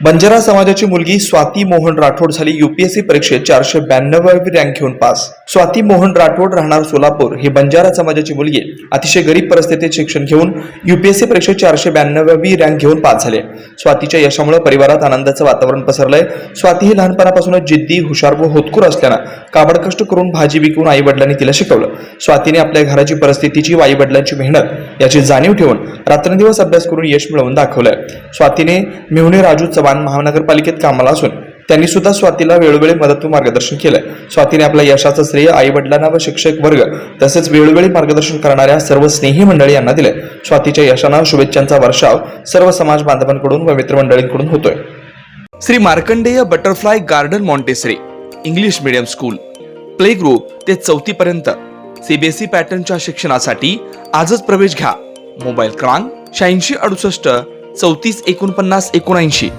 बंजारा समाजाची मुलगी स्वाती मोहन राठोड झाली यूपीएससी परीक्षेत 492वी रँक घेऊन पास। स्वाती मोहन राठोड राहणार सोलापूर ही बंजारा समाजाची मुलगी अतिशय गरीब परिस्थितीत शिक्षण घेऊन यूपीएससी परीक्षेत 492वी रँक घेऊन पास झाले। स्वातीच्या यशामुळे परिवारात आनंदाचं वातावरण पसरलंय। स्वाती ही लहानपणापासूनच जिद्दी, हुशार व होतकूर असल्यानं काबड कष्ट करून भाजी विकून आई वडिलांनी तिला शिकवलं। स्वातीने आपल्या घराची परिस्थितीची व आई वडिलांची मेहनत याची जाणीव ठेवून रात्रंदिवस अभ्यास करून यश मिळवून दाखवलंय। स्वातीने मेहुणे राजू चव्हाण महानगरपालिकेत कामाला असून त्यांनी सुद्धा स्वातीला वेळोवेळी मदत व मार्गदर्शन केलंय। स्वातीने आपल्या यशाचं श्रेय आई वडिलांना व शिक्षक वर्ग तसेच वेळोवेळी मार्गदर्शन करणाऱ्या सर्व स्नेही मंडळी यांना दिले। स्वातीच्या यशानं शुभेच्छांचा वर्षाव सर्व समाज बांधवांकडून व मित्रमंडळींकडून होतोय। Shri Markandey butterfly garden Montessori English medium school play group ते 4थी पर्यंत सीबीएसई पॅटर्नच्या शिक्षणासाठी आजच प्रवेश घ्या। मोबाईल क्रमांक 8668 34 49 79।